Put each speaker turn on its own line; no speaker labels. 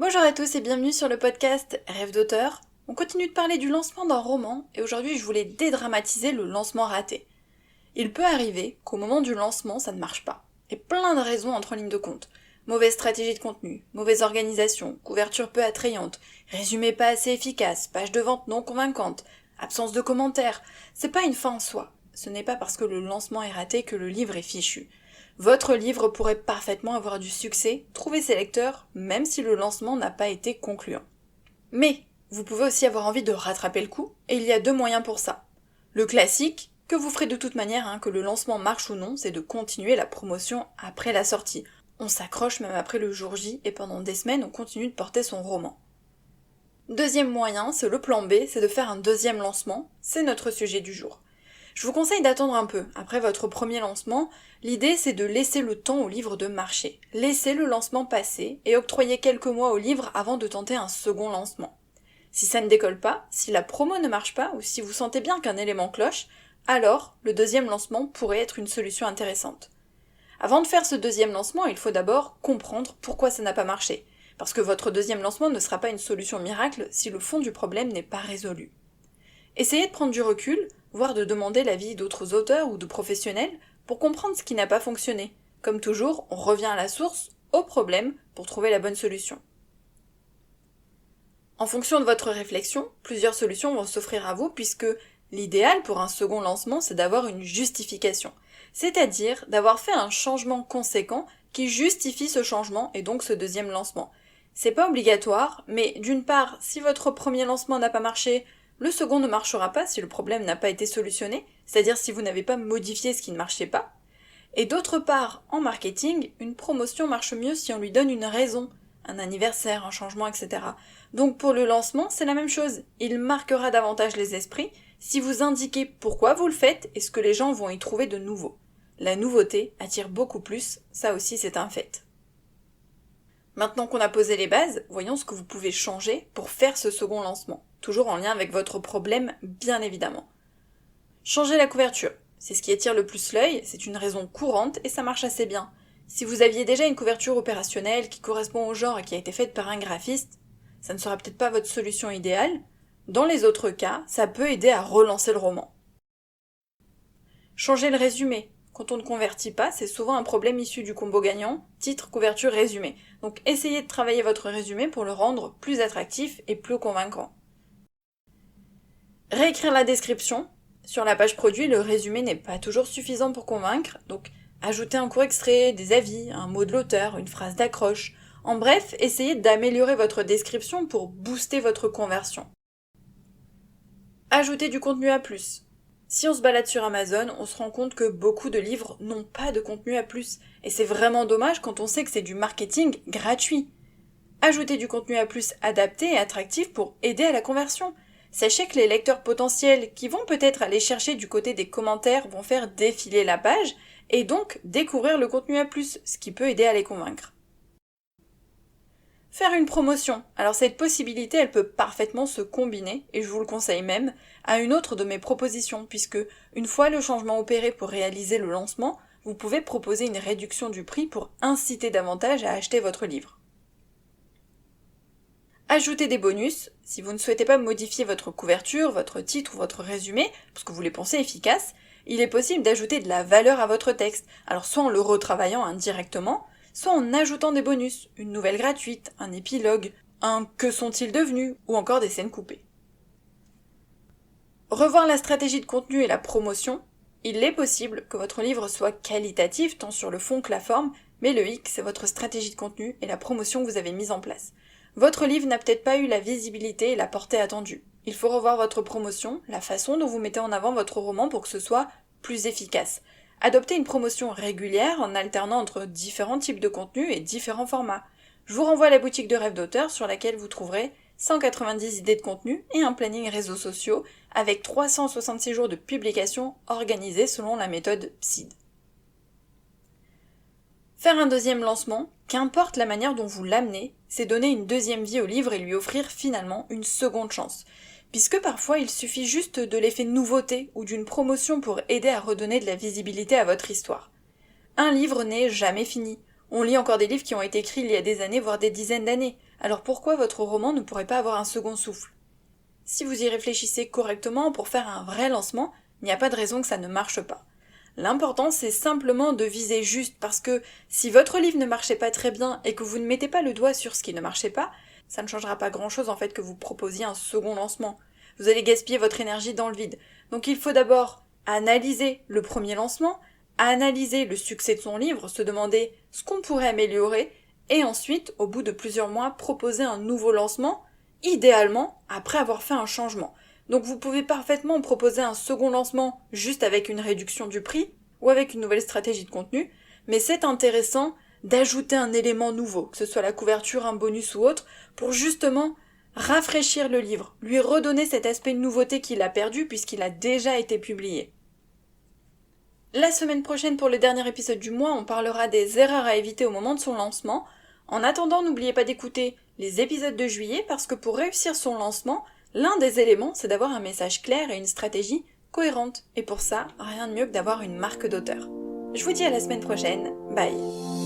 Bonjour à tous et bienvenue sur le podcast Rêve d'auteur. On continue de parler du lancement d'un roman et aujourd'hui je voulais dédramatiser le lancement raté. Il peut arriver qu'au moment du lancement ça ne marche pas. Et plein de raisons entrent en ligne de compte. Mauvaise stratégie de contenu, mauvaise organisation, couverture peu attrayante, résumé pas assez efficace, page de vente non convaincante, absence de commentaires. C'est pas une fin en soi. Ce n'est pas parce que le lancement est raté que le livre est fichu. Votre livre pourrait parfaitement avoir du succès, trouver ses lecteurs, même si le lancement n'a pas été concluant. Mais vous pouvez aussi avoir envie de rattraper le coup, et il y a deux moyens pour ça. Le classique, que vous ferez de toute manière, que le lancement marche ou non, c'est de continuer la promotion après la sortie. On s'accroche même après le jour J, et pendant des semaines on continue de porter son roman. Deuxième moyen, c'est le plan B, c'est de faire un deuxième lancement, c'est notre sujet du jour. Je vous conseille d'attendre un peu. Après votre premier lancement, l'idée c'est de laisser le temps au livre de marcher. Laissez le lancement passer et octroyer quelques mois au livre avant de tenter un second lancement. Si ça ne décolle pas, si la promo ne marche pas ou si vous sentez bien qu'un élément cloche, alors le deuxième lancement pourrait être une solution intéressante. Avant de faire ce deuxième lancement, il faut d'abord comprendre pourquoi ça n'a pas marché. Parce que votre deuxième lancement ne sera pas une solution miracle si le fond du problème n'est pas résolu. Essayez de prendre du recul, voire de demander l'avis d'autres auteurs ou de professionnels pour comprendre ce qui n'a pas fonctionné. Comme toujours, on revient à la source, au problème, pour trouver la bonne solution. En fonction de votre réflexion, plusieurs solutions vont s'offrir à vous puisque l'idéal pour un second lancement, c'est d'avoir une justification. C'est-à-dire d'avoir fait un changement conséquent qui justifie ce changement et donc ce deuxième lancement. C'est pas obligatoire, mais d'une part, si votre premier lancement n'a pas marché, le second ne marchera pas si le problème n'a pas été solutionné, c'est-à-dire si vous n'avez pas modifié ce qui ne marchait pas. Et d'autre part, en marketing, une promotion marche mieux si on lui donne une raison, un anniversaire, un changement, etc. Donc pour le lancement, c'est la même chose. Il marquera davantage les esprits si vous indiquez pourquoi vous le faites et ce que les gens vont y trouver de nouveau. La nouveauté attire beaucoup plus, ça aussi c'est un fait. Maintenant qu'on a posé les bases, voyons ce que vous pouvez changer pour faire ce second lancement, toujours en lien avec votre problème, bien évidemment. Changez la couverture. C'est ce qui attire le plus l'œil, c'est une raison courante et ça marche assez bien. Si vous aviez déjà une couverture opérationnelle qui correspond au genre et qui a été faite par un graphiste, ça ne sera peut-être pas votre solution idéale. Dans les autres cas, ça peut aider à relancer le roman. Changez le résumé. Quand on ne convertit pas, c'est souvent un problème issu du combo gagnant, titre, couverture, résumé. Donc essayez de travailler votre résumé pour le rendre plus attractif et plus convaincant. Réécrire la description. Sur la page produit, le résumé n'est pas toujours suffisant pour convaincre, donc ajoutez un court extrait, des avis, un mot de l'auteur, une phrase d'accroche. En bref, essayez d'améliorer votre description pour booster votre conversion. Ajoutez du contenu à plus. Si on se balade sur Amazon, on se rend compte que beaucoup de livres n'ont pas de contenu à plus, et c'est vraiment dommage quand on sait que c'est du marketing gratuit. Ajoutez du contenu à plus adapté et attractif pour aider à la conversion. Sachez que les lecteurs potentiels qui vont peut-être aller chercher du côté des commentaires vont faire défiler la page et donc découvrir le contenu à plus, ce qui peut aider à les convaincre. Faire une promotion. Alors cette possibilité, elle peut parfaitement se combiner, et je vous le conseille même, à une autre de mes propositions, puisque une fois le changement opéré pour réaliser le lancement, vous pouvez proposer une réduction du prix pour inciter davantage à acheter votre livre. Ajoutez des bonus. Si vous ne souhaitez pas modifier votre couverture, votre titre ou votre résumé, parce que vous les pensez efficaces, il est possible d'ajouter de la valeur à votre texte, alors soit en le retravaillant indirectement, soit en ajoutant des bonus, une nouvelle gratuite, un épilogue, un « que sont-ils devenus » ou encore des scènes coupées. Revoir la stratégie de contenu et la promotion. Il est possible que votre livre soit qualitatif tant sur le fond que la forme, mais le hic, c'est votre stratégie de contenu et la promotion que vous avez mise en place. Votre livre n'a peut-être pas eu la visibilité et la portée attendue. Il faut revoir votre promotion, la façon dont vous mettez en avant votre roman pour que ce soit plus efficace. Adoptez une promotion régulière en alternant entre différents types de contenus et différents formats. Je vous renvoie à la boutique de Rêve d'auteur sur laquelle vous trouverez 190 idées de contenu et un planning réseaux sociaux avec 366 jours de publication organisés selon la méthode PSID. Faire un deuxième lancement, qu'importe la manière dont vous l'amenez, c'est donner une deuxième vie au livre et lui offrir finalement une seconde chance. Puisque parfois il suffit juste de l'effet nouveauté ou d'une promotion pour aider à redonner de la visibilité à votre histoire. Un livre n'est jamais fini. On lit encore des livres qui ont été écrits il y a des années, voire des dizaines d'années. alors pourquoi votre roman ne pourrait pas avoir un second souffle? Si vous y réfléchissez correctement pour faire un vrai lancement, il n'y a pas de raison que ça ne marche pas. L'important, c'est simplement de viser juste, parce que si votre livre ne marchait pas très bien et que vous ne mettez pas le doigt sur ce qui ne marchait pas, ça ne changera pas grand-chose en fait que vous proposiez un second lancement. Vous allez gaspiller votre énergie dans le vide. Donc il faut d'abord analyser le premier lancement, analyser le succès de son livre, se demander ce qu'on pourrait améliorer, et ensuite, au bout de plusieurs mois, proposer un nouveau lancement, idéalement après avoir fait un changement. Donc vous pouvez parfaitement proposer un second lancement juste avec une réduction du prix ou avec une nouvelle stratégie de contenu, mais c'est intéressant d'ajouter un élément nouveau, que ce soit la couverture, un bonus ou autre, pour justement rafraîchir le livre, lui redonner cet aspect de nouveauté qu'il a perdu puisqu'il a déjà été publié. La semaine prochaine, pour le dernier épisode du mois, on parlera des erreurs à éviter au moment de son lancement. En attendant, n'oubliez pas d'écouter les épisodes de juillet parce que pour réussir son lancement, l'un des éléments, c'est d'avoir un message clair et une stratégie cohérente. Et pour ça, rien de mieux que d'avoir une marque d'auteur. Je vous dis à la semaine prochaine. Bye!